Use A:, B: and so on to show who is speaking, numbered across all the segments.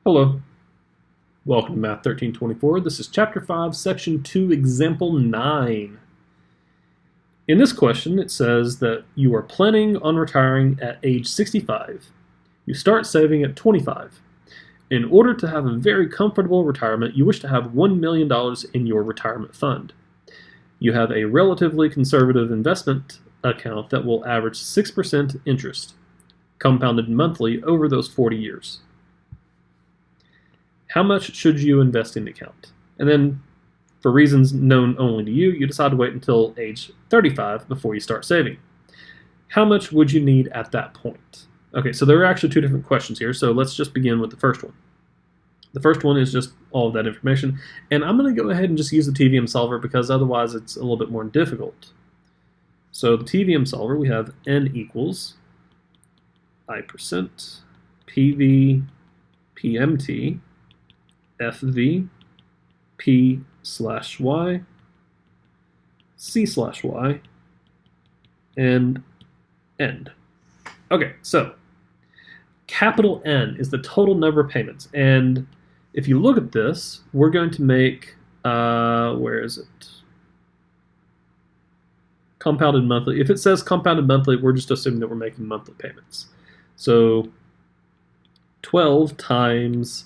A: Hello, welcome to Math 1324. This is Chapter 5, Section 2, Example 9. In this question, it says that you are planning on retiring at age 65. You start saving at 25. In order to have a very comfortable retirement, you wish to have $1 million in your retirement fund. You have a relatively conservative investment account that will average 6% interest, compounded monthly over those 40 years. How much should you invest in the account? And then, for reasons known only to you, you decide to wait until age 35 before you start saving. How much would you need at that point? Okay, so there are actually two different questions here, so let's just begin with the first one. The first one is just all of that information, and I'm going to go ahead and just use the TVM solver because otherwise it's a little bit more difficult. So the TVM solver, we have N equals I% PV PMT FV P/Y C/Y and end. Okay, so capital N is the total number of payments, and if you look at this, we're going to make where is it? Compounded monthly. If it says compounded monthly, we're just assuming that we're making monthly payments. So 12 times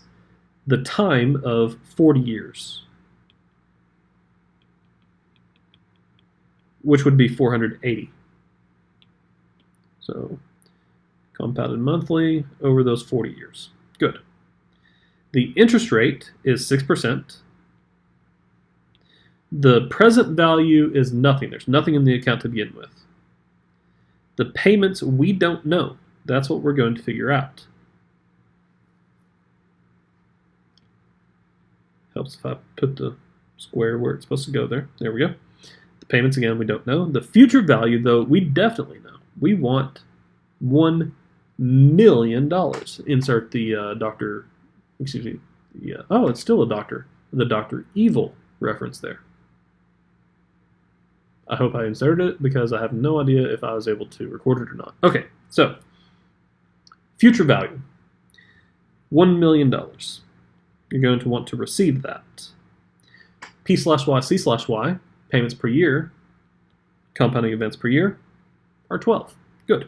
A: the time of 40 years, which would be 480. So compounded monthly over those 40 years. Good. The interest rate is 6%. The present value is nothing. There's nothing in the account to begin with. The payments we don't know. That's what we're going to figure out. Helps if I put the square where it's supposed to go there. There we go. The payments, again, we don't know. The future value, though, we definitely know. We want $1 million. Insert the Dr. Excuse me. Yeah. Oh, it's still a Doctor. The Dr. Evil reference there. I hope I inserted it because I have no idea if I was able to record it or not. Okay, so future value, $1 million. You're going to want to receive that. P/Y, C/Y, payments per year, compounding events per year, are 12. Good.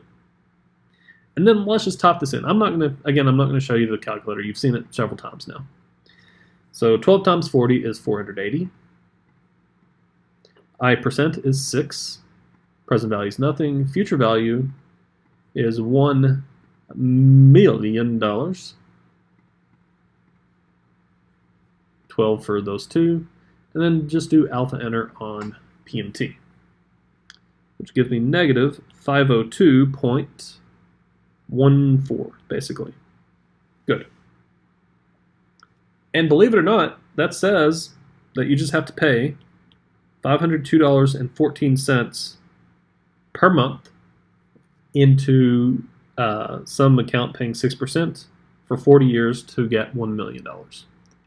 A: And then let's just top this in. I'm not going to show you the calculator. You've seen it several times now. So 12 times 40 is 480. I% is 6. Present value is nothing. Future value is $1 million. 12 for those two, and then just do alpha enter on PMT, which gives me negative 502.14, basically. Good. And believe it or not, that says that you just have to pay $502.14 per month into some account paying 6% for 40 years to get $1 million.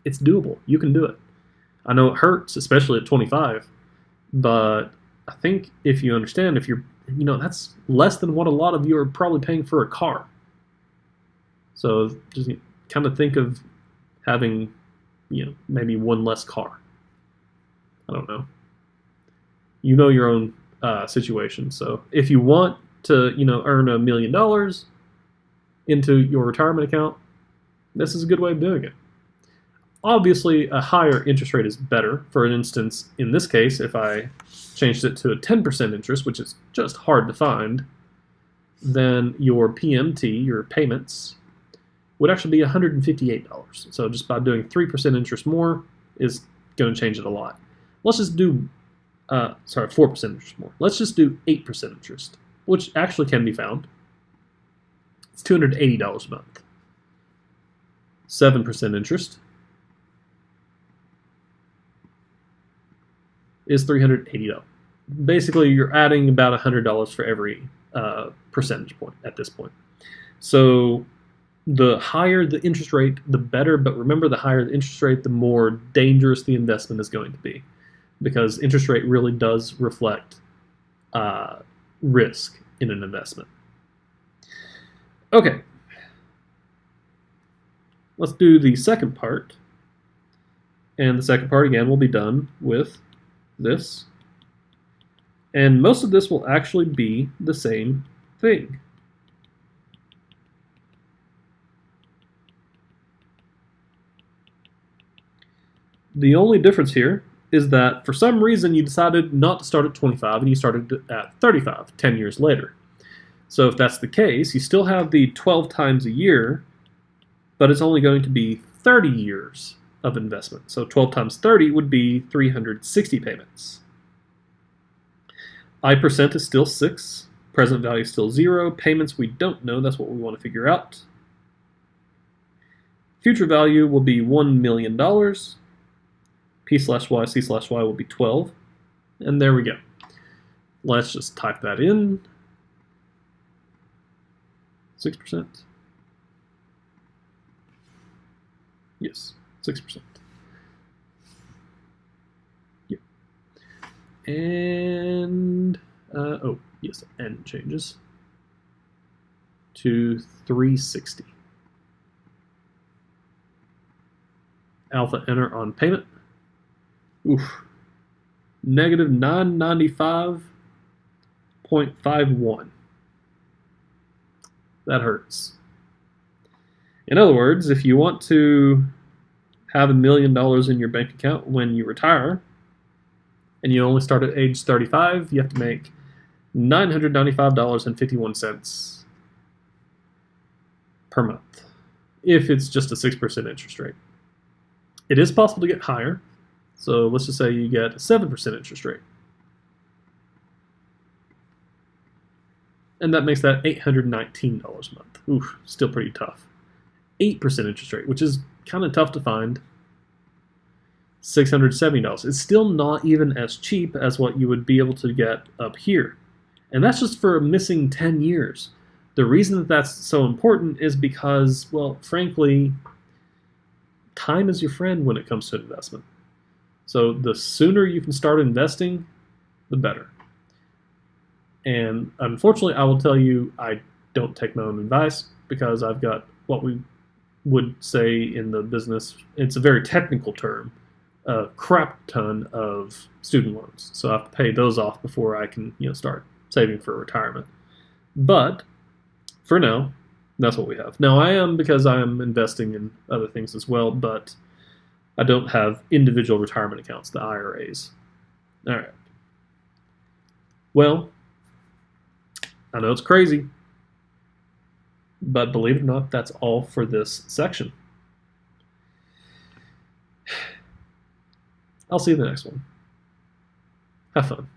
A: It's doable. You can do it. I know it hurts, especially at 25, but I think if you understand, if you're, that's less than what a lot of you are probably paying for a car. So just kind of think of having, maybe one less car. I don't know. You know your own situation. So if you want to, earn $1 million into your retirement account, this is a good way of doing it. Obviously, a higher interest rate is better. For instance, in this case, if I changed it to a 10% interest, which is just hard to find, then your PMT, your payments, would actually be $158. So just by doing 3% interest more is going to change it a lot. Let's just do, 4% interest more. Let's just do 8% interest, which actually can be found. It's $280 a month. 7% interest is $380. Basically, you're adding about $100 for every percentage point at this point. So the higher the interest rate, the better. But remember, the higher the interest rate, the more dangerous the investment is going to be, because interest rate really does reflect risk in an investment. Okay. Let's do the second part. And the second part, again, will be done with this. And most of this will actually be the same thing. The only difference here is that for some reason you decided not to start at 25 and you started at 35 10 years later. So if that's the case, you still have the 12 times a year, but it's only going to be 30 years of investment. So 12 times 30 would be 360 payments. I% is still 6, present value is still 0, payments we don't know, that's what we want to figure out. Future value will be $1 million. P/Y, C/Y will be 12. And there we go. Let's just type that in. 6%. Yes, 6%. Yeah. And, oh, yes, N changes to 360. Alpha enter on payment. Oof. Negative 995.51. That hurts. In other words, if you want to have $1 million in your bank account when you retire, and you only start at age 35, you have to make $995.51 per month, if it's just a 6% interest rate. It is possible to get higher, so let's just say you get a 7% interest rate. And that makes that $819 a month. Oof, still pretty tough. 8% interest rate, which is kind of tough to find. $670. It's still not even as cheap as what you would be able to get up here. And that's just for missing 10 years. The reason that that's so important is because, well, frankly, time is your friend when it comes to investment. So the sooner you can start investing, the better. And unfortunately, I will tell you, I don't take my own advice because I've got what we would say in the business, it's a very technical term, a crap ton of student loans. So I have to pay those off before I can, start saving for retirement. But for now, that's what we have. Now I am, because I am investing in other things as well, but I don't have individual retirement accounts, the IRAs. All right. Well, I know it's crazy, but believe it or not, that's all for this section. I'll see you in the next one. Have fun.